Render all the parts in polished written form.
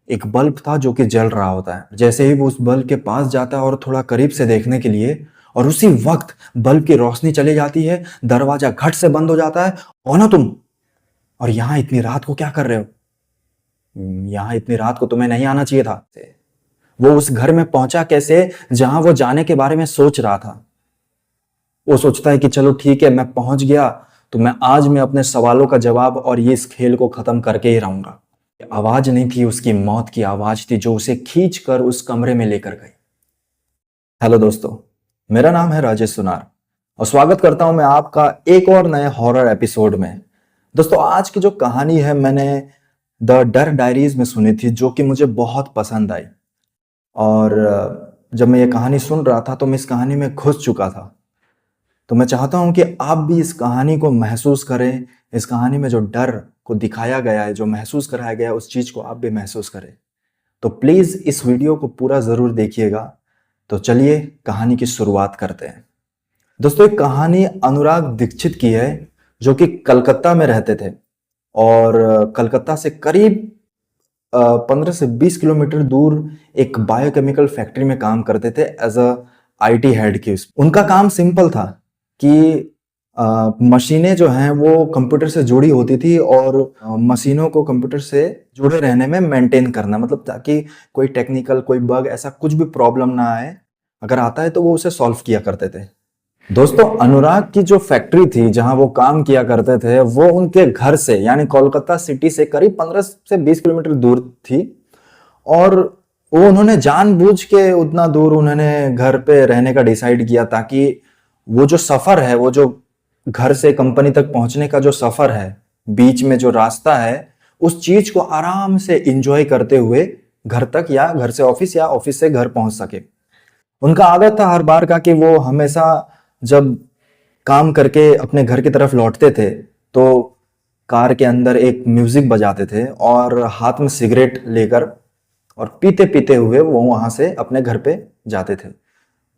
एक बल्ब था जो कि जल रहा होता है। जैसे ही वो उस बल्ब के पास जाता है और थोड़ा करीब से देखने के लिए, और उसी वक्त बल्ब की रोशनी चली जाती है, दरवाजा घट से बंद हो जाता है। कौन हो तुम? और यहाँ इतनी रात को क्या कर रहे हो? यहाँ इतनी रात को तुम्हें नहीं आना चाहिए था। वो उस घर में पहुंचा कैसे जहां वो जाने के बारे में सोच रहा था। वो सोचता है कि चलो ठीक है, मैं पहुंच गया तो मैं अपने सवालों का जवाब और ये इस खेल को खत्म करके ही रहूंगा। आवाज नहीं थी उसकी मौत की आवाज थी जो उसे खींच कर उस कमरे में लेकर गई। हेलो दोस्तों, मेरा नाम है राजेश सुनार और स्वागत करता हूं मैं आपका एक और नए हॉरर एपिसोड में। दोस्तों, आज की जो कहानी है मैंने द डर डायरीज में सुनी थी, जो कि मुझे बहुत पसंद आई। और जब मैं ये कहानी सुन रहा था तो मैं इस कहानी में घुस चुका था। तो मैं चाहता हूं कि आप भी इस कहानी को महसूस करें। इस कहानी में जो डर को दिखाया गया है, जो महसूस कराया गया है, उस चीज को आप भी महसूस करें। तो प्लीज इस वीडियो को पूरा जरूर देखिएगा। तो चलिए कहानी की शुरुआत करते हैं। दोस्तों, एक कहानी अनुराग दीक्षित की है, जो कि कलकत्ता में रहते थे और कलकत्ता से करीब 15 से 20 किलोमीटर दूर एक बायोकेमिकल फैक्ट्री में काम करते थे एज अ आईटी हेड की। उनका काम सिंपल था कि मशीनें जो हैं वो कंप्यूटर से जुड़ी होती थी और मशीनों को कंप्यूटर से जुड़े रहने में मेंटेन करना, मतलब ताकि कोई टेक्निकल कोई बग ऐसा कुछ भी प्रॉब्लम ना आए। अगर आता है तो वो उसे सॉल्व किया करते थे। दोस्तों, अनुराग की जो फैक्ट्री थी जहां वो काम किया करते थे वो उनके घर से यानी कोलकाता सिटी से करीब 15 से 20 किलोमीटर दूर थी। और वो उन्होंने जानबूझ के उतना दूर उन्होंने घर पे रहने का डिसाइड किया, ताकि वो जो सफर है, वो जो घर से कंपनी तक पहुंचने का जो सफर है, बीच में जो रास्ता है, उस चीज को आराम से इंजॉय करते हुए घर तक या घर से ऑफिस या ऑफिस से घर पहुंच सके। उनका आदत था हर बार का कि वो हमेशा जब काम करके अपने घर की तरफ लौटते थे तो कार के अंदर एक म्यूजिक बजाते थे और हाथ में सिगरेट लेकर और पीते पीते हुए वो वहां से अपने घर पे जाते थे।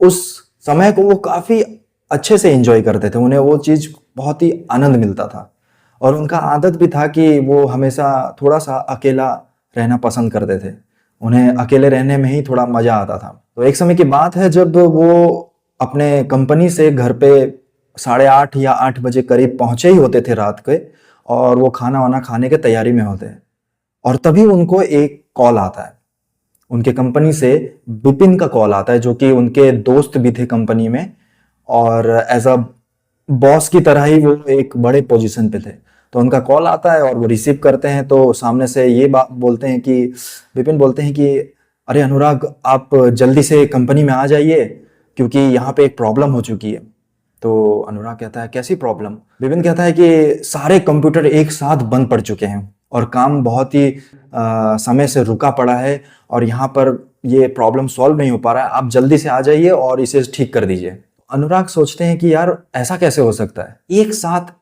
उस समय को वो काफी अच्छे से एंजॉय करते थे, उन्हें वो चीज बहुत ही आनंद मिलता था। और उनका आदत भी था कि वो हमेशा थोड़ा सा अकेला रहना पसंद करते थे। उन्हें अकेले रहने में ही थोड़ा मजा आता था। तो एक समय की बात है जब वो अपने कंपनी से घर पे 8:30 या 8 बजे करीब पहुंचे ही होते थे रात के, और वो खाना वाना खाने के तैयारी में होते हैं। और तभी उनको एक कॉल आता है उनके कंपनी से। विपिन का कॉल आता है, जो कि उनके दोस्त भी थे कंपनी में और एज अ बॉस की तरह ही वो एक बड़े पोजीशन पे थे। तो उनका कॉल आता है और वो रिसीव करते हैं तो सामने से ये बात बोलते हैं कि विपिन बोलते हैं कि अरे अनुराग, आप जल्दी से कंपनी में आ जाइए क्योंकि यहाँ पे एक प्रॉब्लम हो चुकी है। तो अनुराग कहता है कैसी प्रॉब्लम? विपिन कहता है कि सारे कंप्यूटर एक साथ बंद पड़ चुके हैं और काम बहुत ही समय से रुका पड़ा है और यहाँ पर ये प्रॉब्लम सॉल्व नहीं हो पा रहा है। आप जल्दी से आ जाइए और इसे ठीक कर दीजिए। अनुराग सोचते हैं कि यार ऐसा कैसे हो सकता है, एक साथ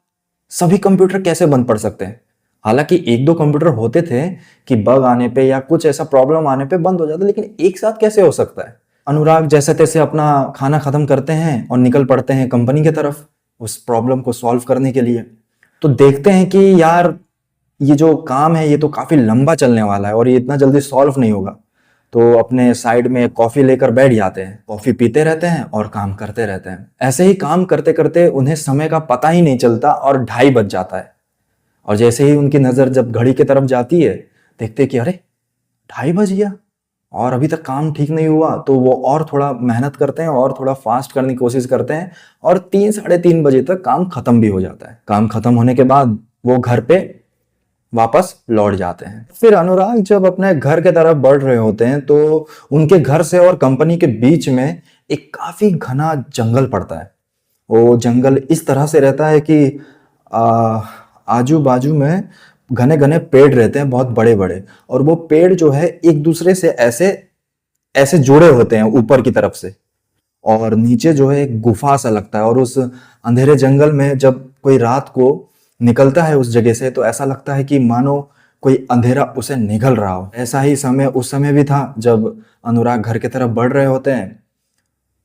सभी कंप्यूटर कैसे बंद पड़ सकते हैं? हालांकि एक दो कंप्यूटर होते थे कि बग आने पे या कुछ ऐसा प्रॉब्लम आने पे बंद हो जाता, लेकिन एक साथ कैसे हो सकता है? अनुराग जैसे तैसे अपना खाना खत्म करते हैं और निकल पड़ते हैं कंपनी की तरफ उस प्रॉब्लम को सॉल्व करने के लिए। तो देखते हैं कि यार ये जो काम है ये तो काफी लंबा चलने वाला है और ये इतना जल्दी सॉल्व नहीं होगा। तो अपने साइड में कॉफी लेकर बैठ जाते हैं, कॉफी पीते रहते हैं और काम करते रहते हैं। ऐसे ही काम करते करते उन्हें समय का पता ही नहीं चलता और 2:30 बज जाता है। और जैसे ही उनकी नजर जब घड़ी की तरफ जाती है, देखते कि अरे 2:30 बज गया और अभी तक काम ठीक नहीं हुआ। तो वो और थोड़ा मेहनत करते हैं और थोड़ा फास्ट करने की कोशिश करते हैं और 3 साढ़े 3 बजे तक काम खत्म भी हो जाता है। काम खत्म होने के बाद वो घर पे वापस लौट जाते हैं। फिर अनुराग जब अपने घर के तरफ बढ़ रहे होते हैं तो उनके घर से और कंपनी के बीच में एक काफी घना जंगल पड़ता है। वो जंगल इस तरह से रहता है कि आजू बाजू में घने घने पेड़ रहते हैं, बहुत बड़े बड़े। और वो पेड़ जो है एक दूसरे से ऐसे ऐसे जुड़े होते हैं ऊपर की तरफ से, और नीचे जो है एक गुफा सा लगता है। और उस अंधेरे जंगल में जब कोई रात को निकलता है उस जगह से तो ऐसा लगता है कि मानो कोई अंधेरा उसे निगल रहा हो। ऐसा ही समय उस समय भी था जब अनुराग घर की तरफ बढ़ रहे होते हैं।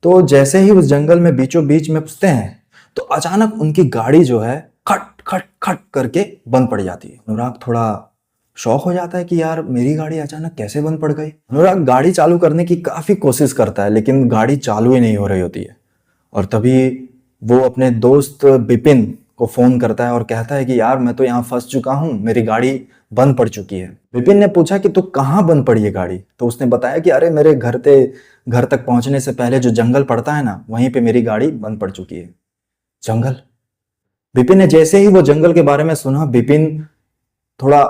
तो जैसे ही उस जंगल में बीचों बीच में घुसते हैं तो अचानक उनकी गाड़ी जो है खट खट खट करके बंद पड़ जाती है। अनुराग थोड़ा शौक हो जाता है कि यार मेरी गाड़ी अचानक कैसे बंद पड़ गई। अनुराग गाड़ी चालू करने की काफी कोशिश करता है लेकिन गाड़ी चालू ही नहीं हो रही होती है। और तभी वो अपने दोस्त बिपिन को फोन करता है और कहता है कि यार मैं तो यहाँ फंस चुका हूँ, मेरी गाड़ी बंद पड़ चुकी है। बिपिन ने पूछा कि तू कहाँ बंद पड़ी है गाड़ी, तो उसने बताया कि अरे मेरे घर तक पहुंचने से पहले जो जंगल पड़ता है ना, वहीं पे मेरी गाड़ी बंद पड़ चुकी है। जंगल? बिपिन ने जैसे ही वो जंगल के बारे में सुना, बिपिन थोड़ा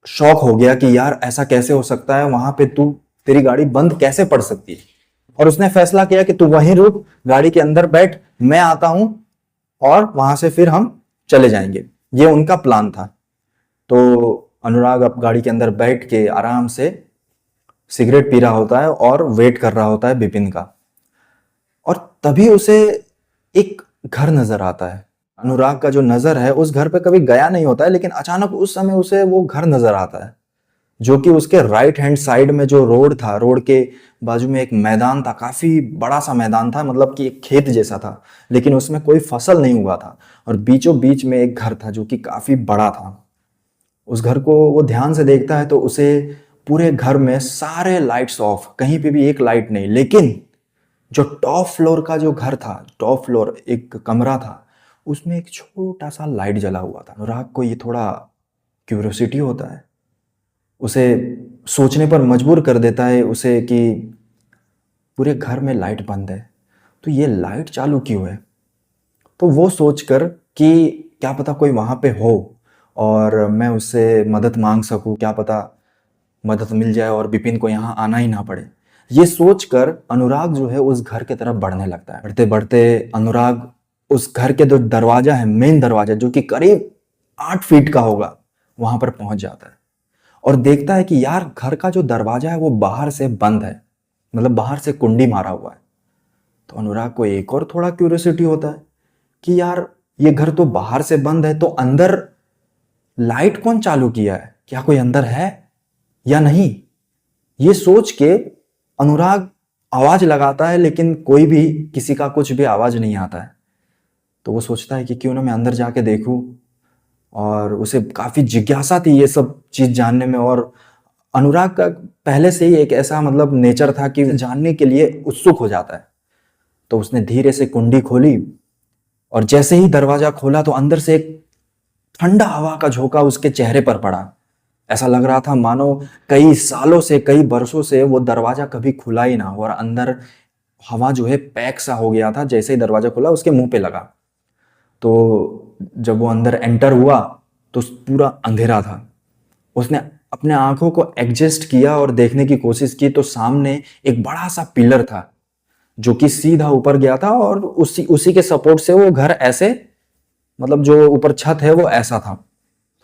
शॉक हो गया कि यार ऐसा कैसे हो सकता है, वहां पे तेरी गाड़ी बंद कैसे पड़ सकती है। और उसने फैसला किया कि तू वहीं रुक, गाड़ी के अंदर बैठ, मैं आता हूं और वहां से फिर हम चले जाएंगे। ये उनका प्लान था। तो अनुराग अब गाड़ी के अंदर बैठ के आराम से सिगरेट पी रहा होता है और वेट कर रहा होता है बिपिन का। और तभी उसे एक घर नजर आता है। अनुराग का जो नजर है उस घर पे कभी गया नहीं होता है, लेकिन अचानक उस समय उसे वो घर नजर आता है, जो कि उसके राइट हैंड साइड में जो रोड था, रोड के बाजू में एक मैदान था, काफी बड़ा सा मैदान था, मतलब कि एक खेत जैसा था, लेकिन उसमें कोई फसल नहीं हुआ था। और बीचों बीच में एक घर था जो कि काफी बड़ा था। उस घर को वो ध्यान से देखता है तो उसे पूरे घर में सारे लाइट्स ऑफ, कहीं पे भी एक लाइट नहीं। लेकिन जो टॉप फ्लोर का जो घर था, टॉप फ्लोर एक कमरा था, उसमें एक छोटा सा लाइट जला हुआ था। अनुराग को ये थोड़ा क्यूरियोसिटी होता है, उसे सोचने पर मजबूर कर देता है उसे कि पूरे घर में लाइट बंद है तो ये लाइट चालू क्यों है। तो वो सोचकर कि क्या पता कोई वहां पे हो और मैं उससे मदद मांग सकूं, क्या पता मदद मिल जाए और बिपिन को यहाँ आना ही ना पड़े, ये सोचकर अनुराग जो है उस घर की तरफ बढ़ने लगता है। बढ़ते बढ़ते अनुराग उस घर के जो दरवाजा है, मेन दरवाजा, जो कि करीब 8 फीट का होगा, वहां पर पहुंच जाता है और देखता है कि यार घर का जो दरवाजा है वो बाहर से बंद है, मतलब बाहर से कुंडी मारा हुआ है। तो अनुराग को एक और थोड़ा क्यूरियोसिटी होता है कि यार ये घर तो बाहर से बंद है, तो अंदर लाइट कौन चालू किया है, क्या कोई अंदर है या नहीं। ये सोच के अनुराग आवाज लगाता है, लेकिन कोई भी, किसी का कुछ भी आवाज नहीं आता है। तो वो सोचता है कि क्यों ना मैं अंदर जाके देखूं, और उसे काफी जिज्ञासा थी ये सब चीज जानने में। और अनुराग का पहले से ही एक ऐसा मतलब नेचर था कि जानने के लिए उत्सुक हो जाता है। तो उसने धीरे से कुंडी खोली और जैसे ही दरवाजा खोला तो अंदर से एक ठंडा हवा का झोंका उसके चेहरे पर पड़ा। ऐसा लग रहा था मानो कई सालों से, कई बरसों से वो दरवाजा कभी खुला ही ना हो, और अंदर हवा जो है पैक सा हो गया था। जैसे ही दरवाजा खुला उसके मुंह पे लगा। तो जब वो अंदर एंटर हुआ तो पूरा अंधेरा था। उसने अपने आंखों को एडजस्ट किया और देखने की कोशिश की तो सामने एक बड़ा सा पिलर था जो कि सीधा ऊपर गया था, और उसी उसी के सपोर्ट से वो घर ऐसे, मतलब जो ऊपर छत है वो ऐसा था।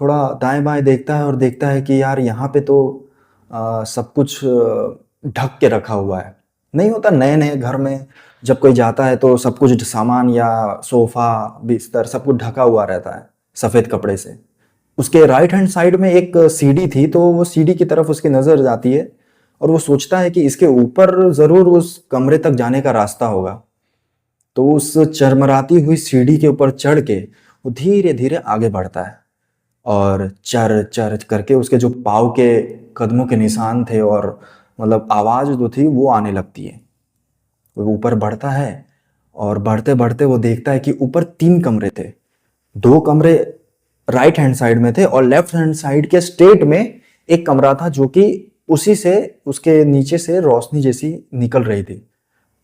थोड़ा दाएं बाएं देखता है और देखता है कि यार यहाँ पे तो सब कुछ ढक के रखा हुआ है। नहीं होता नए नए घर में जब कोई जाता है तो सब कुछ सामान या सोफा बिस्तर सब कुछ ढका हुआ रहता है सफेद कपड़े से। उसके राइट हैंड साइड में एक सीढ़ी थी, तो वो सीढ़ी की तरफ उसकी नजर जाती है और वो सोचता है कि इसके ऊपर जरूर उस कमरे तक जाने का रास्ता होगा। तो उस चरमराती हुई सीढ़ी के ऊपर चढ़ के वो धीरे धीरे आगे बढ़ता है, और चर चर करके उसके जो पाँव के कदमों के निशान थे और मतलब आवाज जो थी वो आने लगती है। वो ऊपर बढ़ता है और बढ़ते बढ़ते वो देखता है कि ऊपर 3 कमरे थे। 2 कमरे राइट हैंड साइड में थे और लेफ्ट हैंड साइड के स्ट्रेट में एक कमरा था जो कि उसी से, उसके नीचे से रोशनी जैसी निकल रही थी।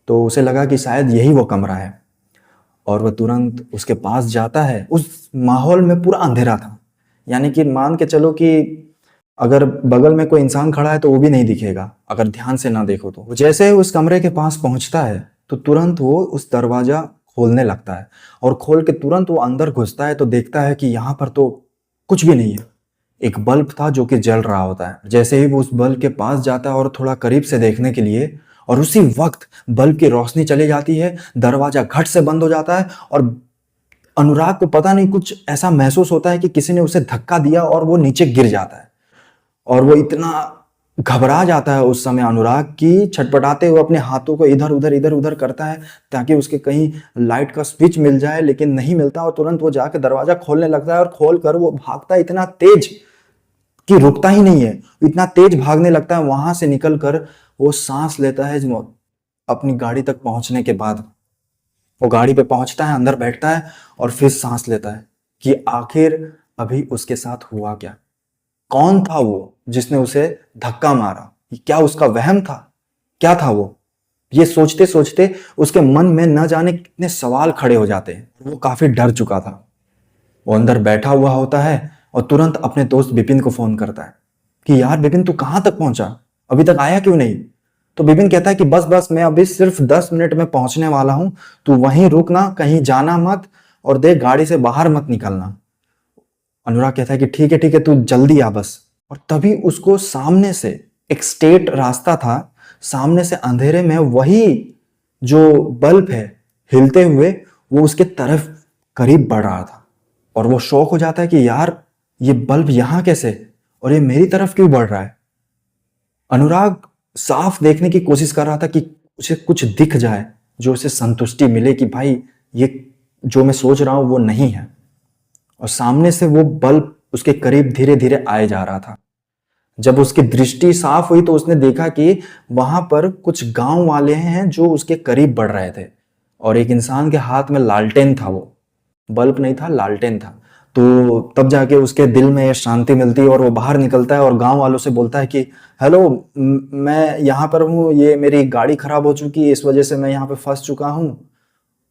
तो उसे लगा कि शायद यही वो कमरा है, और वह तुरंत उसके पास जाता है। उस माहौल में पूरा अंधेरा था, यानी कि मान के चलो कि अगर बगल में कोई इंसान खड़ा है तो वो भी नहीं दिखेगा अगर ध्यान से ना देखो। तो जैसे ही उस कमरे के पास पहुंचता है तो तुरंत वो उस दरवाजा खोलने लगता है, और खोल के तुरंत वो अंदर घुसता है तो देखता है कि यहाँ पर तो कुछ भी नहीं है। एक बल्ब था जो कि जल रहा होता है। जैसे ही वो उस बल्ब के पास जाता है और थोड़ा करीब से देखने के लिए, और उसी वक्त बल्ब की रोशनी चली जाती है, दरवाजा घट से बंद हो जाता है, और अनुराग को पता नहीं कुछ ऐसा महसूस होता है कि किसी ने उसे धक्का दिया और वो नीचे गिर जाता है। और वो इतना घबरा जाता है उस समय अनुराग की, छटपटाते हुए अपने हाथों को इधर उधर करता है ताकि उसके कहीं लाइट का स्विच मिल जाए, लेकिन नहीं मिलता। और तुरंत वो जाके दरवाजा खोलने लगता है और खोल कर वो भागता है इतना तेज कि रुकता ही नहीं है, इतना तेज भागने लगता है। वहां से निकल कर वो सांस लेता है जो अपनी गाड़ी तक पहुंचने के बाद। वो गाड़ी पे पहुंचता है, अंदर बैठता है और फिर सांस लेता है कि आखिर अभी उसके साथ हुआ क्या, कौन था वो जिसने उसे धक्का मारा, क्या उसका वहम था, क्या था वो। ये सोचते सोचते उसके मन में न जाने कितने सवाल खड़े हो जाते हैं। वो काफी डर चुका था। वो अंदर बैठा हुआ होता है और तुरंत अपने दोस्त विपिन को फोन करता है कि यार विपिन, तू कहां तक पहुंचा, अभी तक आया क्यों नहीं। तो विपिन कहता है कि बस बस मैं अभी सिर्फ 10 मिनट में पहुंचने वाला हूं, तू वहीं रुकना, कहीं जाना मत, और देख गाड़ी से बाहर मत निकलना। अनुराग कहता है कि ठीक है तू जल्दी आ बस। और तभी उसको सामने से एक स्ट्रेट रास्ता था, सामने से अंधेरे में वही जो बल्ब है हिलते हुए वो उसके तरफ करीब बढ़ रहा था। और वो शॉक हो जाता है कि यार ये बल्ब यहां कैसे, और ये मेरी तरफ क्यों बढ़ रहा है। अनुराग साफ देखने की कोशिश कर रहा था कि उसे कुछ दिख जाए जो उसे संतुष्टि मिले कि भाई ये जो मैं सोच रहा हूं वो नहीं है। और सामने से वो बल्ब उसके करीब धीरे धीरे आए जा रहा था। जब उसकी दृष्टि साफ हुई तो उसने देखा कि वहां पर कुछ गांव वाले हैं जो उसके करीब बढ़ रहे थे, और एक इंसान के हाथ में लालटेन था। वो बल्ब नहीं था, लालटेन था। तो तब जाके उसके दिल में शांति मिलती है और वो बाहर निकलता है और गांव वालों से बोलता है कि हेलो, मैं यहाँ पर हूँ, ये मेरी गाड़ी खराब हो चुकी है, इस वजह से मैं यहाँ पे फंस चुका हूँ।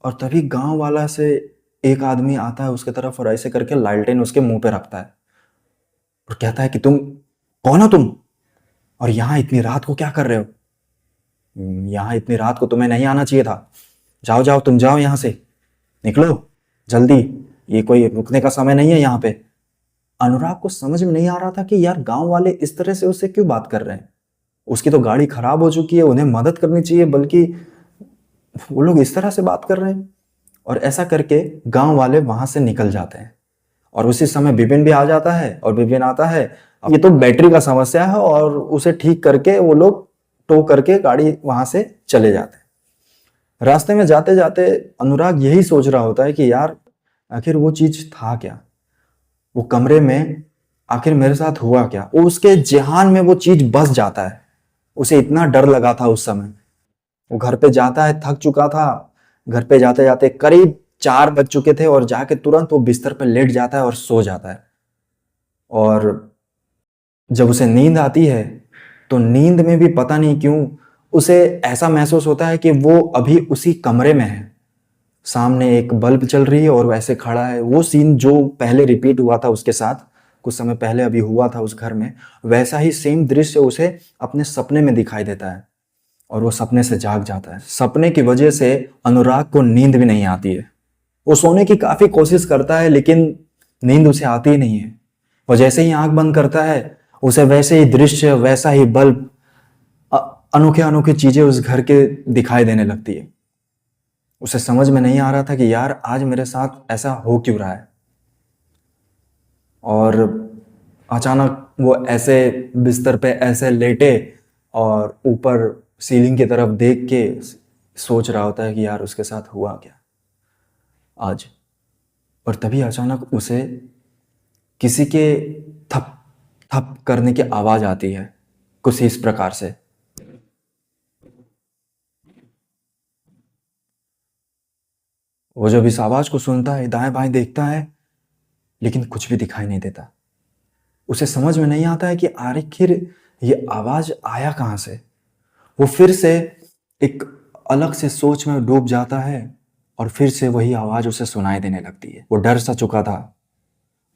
और तभी गांव वाला से एक आदमी आता है उसके तरफ और ऐसे करके लालटेन उसके मुंह पे रखता है और कहता है कि तुम कौन हो तुम, और यहाँ इतनी रात को क्या कर रहे हो। यहाँ इतनी रात को तुम्हें नहीं आना चाहिए था, जाओ जाओ तुम जाओ यहाँ से, निकलो जल्दी, ये कोई रुकने का समय नहीं है यहाँ पे। अनुराग को समझ में नहीं आ रहा था कि यार गांव वाले इस तरह से उससे क्यों बात कर रहे हैं। उसकी तो गाड़ी खराब हो चुकी है, उन्हें मदद करनी चाहिए, बल्कि वो लोग इस तरह से बात कर रहे हैं। और ऐसा करके गांव वाले वहां से निकल जाते हैं और उसी समय विपिन भी आ जाता है। और विपिन आता है, ये तो बैटरी का समस्या है, और उसे ठीक करके वो लोग टो करके गाड़ी वहां से चले जाते हैं। रास्ते में जाते जाते अनुराग यही सोच रहा होता है कि यार आखिर वो चीज था क्या, वो कमरे में आखिर मेरे साथ हुआ क्या। वो उसके जेहान में वो चीज बस जाता है। उसे इतना डर लगा था उस समय। वो घर पे जाता है, थक चुका था। घर पे जाते जाते करीब 4 बज चुके थे और जाके तुरंत वो बिस्तर पे लेट जाता है और सो जाता है। और जब उसे नींद आती है तो नींद में भी पता नहीं क्यों उसे ऐसा महसूस होता है कि वो अभी उसी कमरे में है। सामने एक बल्ब चल रही है और वैसे खड़ा है। वो सीन जो पहले रिपीट हुआ था उसके साथ, कुछ समय पहले अभी हुआ था उस घर में, वैसा ही सेम दृश्य उसे अपने सपने में दिखाई देता है और वो सपने से जाग जाता है। सपने की वजह से अनुराग को नींद भी नहीं आती है। वो सोने की काफी कोशिश करता है लेकिन नींद उसे आती ही नहीं है। वो जैसे ही आंख बंद करता है उसे वैसे ही दृश्य, वैसा ही बल्ब, अनोखे अनोखे चीजें उस घर के दिखाई देने लगती है। उसे समझ में नहीं आ रहा था कि यार आज मेरे साथ ऐसा हो क्यों रहा है। और अचानक वो ऐसे बिस्तर पे ऐसे लेटे और ऊपर सीलिंग की तरफ देख के सोच रहा होता है कि यार उसके साथ हुआ क्या आज। और तभी अचानक उसे किसी के थप थप करने की आवाज आती है, कुछ इस प्रकार से। वो जब इस आवाज को सुनता है, दाएं बाएं देखता है, लेकिन कुछ भी दिखाई नहीं देता। उसे समझ में नहीं आता है कि आखिर ये आवाज आया कहां से। वो फिर से एक अलग से सोच में डूब जाता है और फिर से वही आवाज उसे सुनाई देने लगती है। वो डर सा चुका था।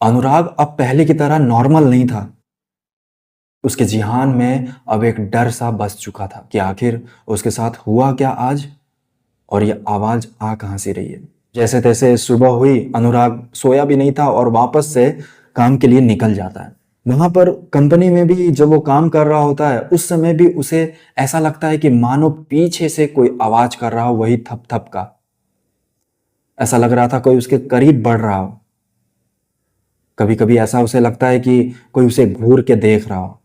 अनुराग अब पहले की तरह नॉर्मल नहीं था। उसके जिहान में अब एक डर सा बस चुका था कि आखिर उसके साथ हुआ क्या आज, और ये आवाज आ कहां से रही है। जैसे तैसे सुबह हुई, अनुराग सोया भी नहीं था और वापस से काम के लिए निकल जाता है। वहां पर कंपनी में भी जब वो काम कर रहा होता है उस समय भी उसे ऐसा लगता है कि मानो पीछे से कोई आवाज कर रहा हो, वही थप थप का। ऐसा लग रहा था कोई उसके करीब बढ़ रहा हो। कभी कभी ऐसा उसे लगता है कि कोई उसे घूर के देख रहा हो।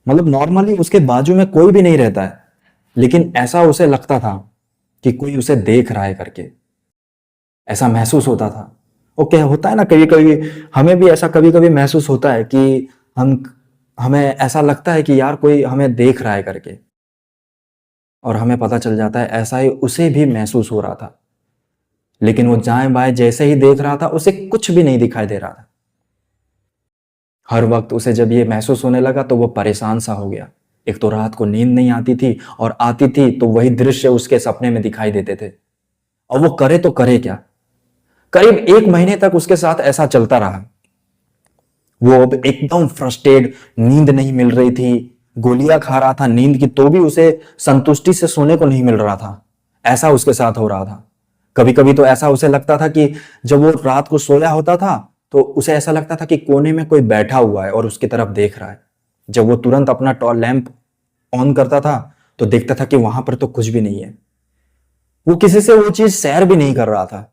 मतलब नॉर्मली उसके बाजू में कोई भी नहीं रहता है, लेकिन ऐसा उसे लगता था कि कोई उसे देख रहा है करके, ऐसा महसूस होता था। ओके, होता है ना कभी कभी, हमें भी ऐसा कभी कभी महसूस होता है कि हम हमें ऐसा लगता है कि यार कोई हमें देख रहा है करके, और हमें पता चल जाता है ऐसा ही उसे भी महसूस हो रहा था। लेकिन वो दाएं बाएं जैसे ही देख रहा था उसे कुछ भी नहीं दिखाई दे रहा था। हर वक्त उसे जब ये महसूस होने लगा तो वो परेशान सा हो गया। एक तो रात को नींद नहीं आती थी, और आती थी तो वही दृश्य उसके सपने में दिखाई देते थे। और वो करे तो करे क्या। करीब 1 महीने तक उसके साथ ऐसा चलता रहा। वो अब एकदम फ्रस्ट्रेट, नींद नहीं मिल रही थी, गोलियां खा रहा था नींद की, तो भी उसे संतुष्टि से सोने को नहीं मिल रहा था। ऐसा उसके साथ हो रहा था। कभी कभी तो ऐसा उसे लगता था कि जब वो रात को सोया होता था तो उसे ऐसा लगता था कि कोने में कोई बैठा हुआ है और उसकी तरफ देख रहा है। जब वो तुरंत अपना टॉर्च लैंप ऑन करता था तो देखता था कि वहां पर तो कुछ भी नहीं है। वो किसी से वो चीज शेयर भी नहीं कर रहा था।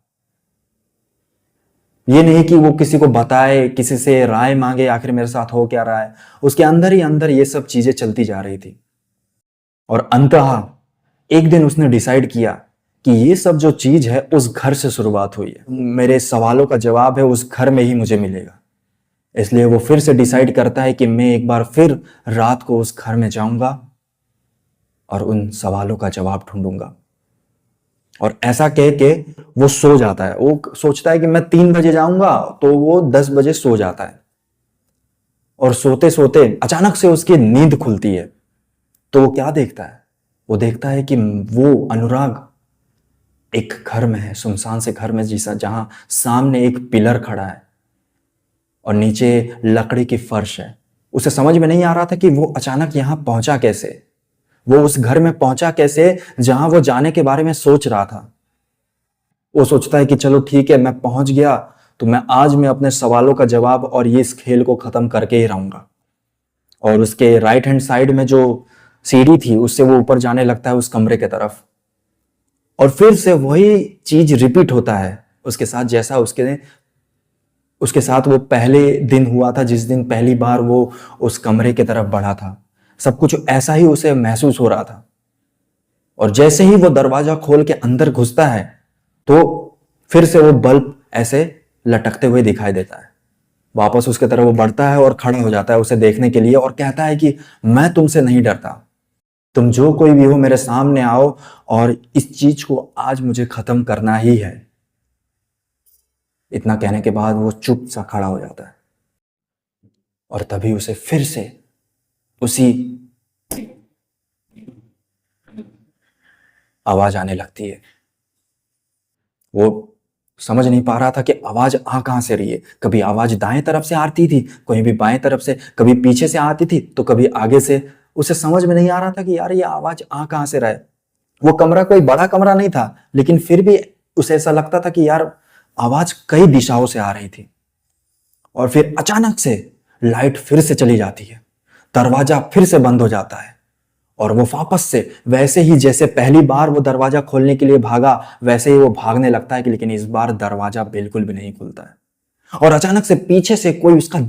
ये नहीं कि वो किसी को बताए, किसी से राय मांगे आखिर मेरे साथ हो क्या रहा है। उसके अंदर ही अंदर ये सब चीजें चलती जा रही थी। और अंततः एक दिन उसने डिसाइड किया कि ये सब जो चीज है उस घर से शुरुआत हुई है। मेरे सवालों का जवाब है उस घर में ही मुझे मिलेगा। इसलिए वो फिर से डिसाइड करता है कि मैं एक बार फिर रात को उस घर में जाऊंगा और उन सवालों का जवाब ढूंढूंगा। और ऐसा कह के वो सो जाता है। वो सोचता है कि मैं 3 बजे जाऊंगा, तो वो 10 बजे सो जाता है। और सोते सोते अचानक से उसकी नींद खुलती है। तो वो क्या देखता है? वो देखता है कि वो अनुराग एक घर में है, सुनसान से घर में, जिसा जहां सामने एक पिलर खड़ा है और नीचे लकड़ी की फर्श है। उसे समझ में नहीं आ रहा था कि वो अचानक यहां पहुंचा कैसे, वो उस घर में पहुंचा कैसे जहां वो जाने के बारे में सोच रहा था। वो सोचता है कि चलो ठीक है, मैं पहुंच गया तो मैं अपने सवालों का जवाब और ये इस खेल को खत्म करके ही रहूंगा। और उसके राइट हैंड साइड में जो सीढ़ी थी उससे वो ऊपर जाने लगता है उस कमरे के तरफ। और फिर से वही चीज रिपीट होता है उसके साथ, जैसा उसके उसके साथ वो पहले दिन हुआ था, जिस दिन पहली बार वो उस कमरे की तरफ बढ़ा था। सब कुछ ऐसा ही उसे महसूस हो रहा था। और जैसे ही वो दरवाजा खोल के अंदर घुसता है तो फिर से वो बल्ब ऐसे लटकते हुए दिखाई देता है। वापस उसके तरफ वो बढ़ता है और खड़ा हो जाता है उसे देखने के लिए, और कहता है कि मैं तुमसे नहीं डरता, तुम जो कोई भी हो मेरे सामने आओ और इस चीज को आज मुझे खत्म करना ही है। इतना कहने के बाद वो चुप सा खड़ा हो जाता है। और तभी उसे फिर से उसी आवाज आने लगती है। वो समझ नहीं पा रहा था कि आवाज आ कहां से रही है। कभी आवाज दाएं तरफ से आती थी, कहीं भी बाएं तरफ से, कभी पीछे से आती थी तो कभी आगे से। उसे समझ में नहीं आ रहा था कि यार ये आवाज आ कहां से रहा है। वो कमरा कोई बड़ा कमरा नहीं था, लेकिन फिर भी उसे ऐसा लगता था कि यार आवाज कई दिशाओं से आ रही थी। और फिर अचानक से लाइट फिर से चली जाती है, दरवाजा फिर से बंद हो जाता है, और वो वापस से वैसे ही जैसे पहली बार वो दरवाजा खोलने के लिए भागा वैसे ही वो भागने लगता है कि लेकिन इस बार दरवाजा बिल्कुल भी नहीं खुलता है। और अचानक से पीछे से कोई उसका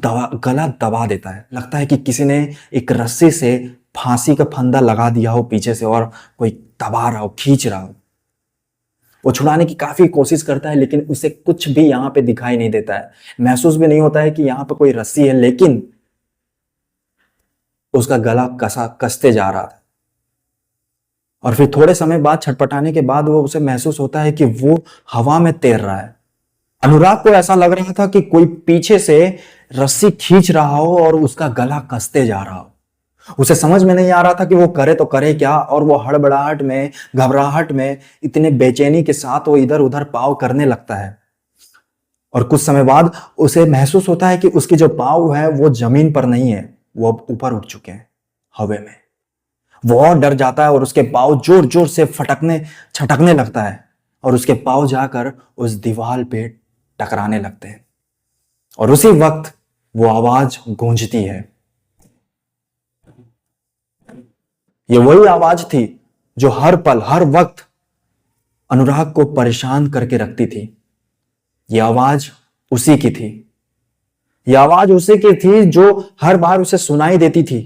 गला दबा देता है। लगता है कि किसी ने एक रस्सी से फांसी का फंदा लगा दिया हो पीछे से और कोई दबा रहा हो, खींच रहा हो। वो छुड़ाने की काफी कोशिश करता है लेकिन उसे कुछ भी यहां पे दिखाई नहीं देता है। महसूस भी नहीं होता है कि यहां पे कोई रस्सी है, लेकिन उसका गला कसते जा रहा था। और फिर थोड़े समय बाद छटपटाने के बाद वो उसे महसूस होता है कि वो हवा में तैर रहा है। अनुराग को ऐसा लग रहा था कि कोई पीछे से रस्सी खींच रहा हो और उसका गला कसते जा रहा हो। उसे समझ में नहीं आ रहा था कि वो करे तो करे क्या, और वो हड़बड़ाहट में, घबराहट में, इतने बेचैनी के साथ वो इधर उधर पाँव करने लगता है। और कुछ समय बाद उसे महसूस होता है कि उसके जो पाँव है वो जमीन पर नहीं है, वो अब ऊपर उठ चुके हैं, हवा में। वो और डर जाता है और उसके पाँव जोर जोर से फटकने छटकने लगता है, और उसके पाँव जाकर उस दीवार पे टकराने लगते हैं। और उसी वक्त वो आवाज गूंजती है। ये वही आवाज थी जो हर पल हर वक्त अनुराग को परेशान करके रखती थी। ये आवाज उसी की थी। ये आवाज उसी की थी जो हर बार उसे सुनाई देती थी,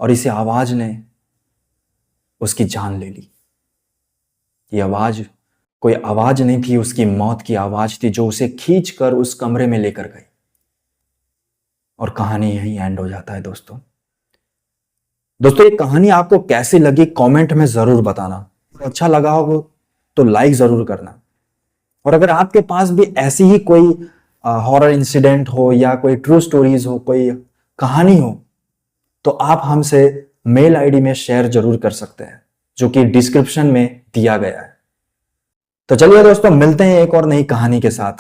और इस आवाज ने उसकी जान ले ली। ये आवाज कोई आवाज नहीं थी, उसकी मौत की आवाज थी जो उसे खींच कर उस कमरे में लेकर गई। और कहानी यहीं एंड हो जाता है दोस्तों। दोस्तों ये कहानी आपको कैसी लगी कमेंट में जरूर बताना। अच्छा लगा हो तो लाइक जरूर करना। और अगर आपके पास भी ऐसी ही कोई हॉरर इंसिडेंट हो या कोई ट्रू स्टोरीज हो, कोई कहानी हो, तो आप हमसे मेल आईडी में शेयर जरूर कर सकते हैं, जो कि डिस्क्रिप्शन में दिया गया है। तो चलिए दोस्तों, मिलते हैं एक और नई कहानी के साथ।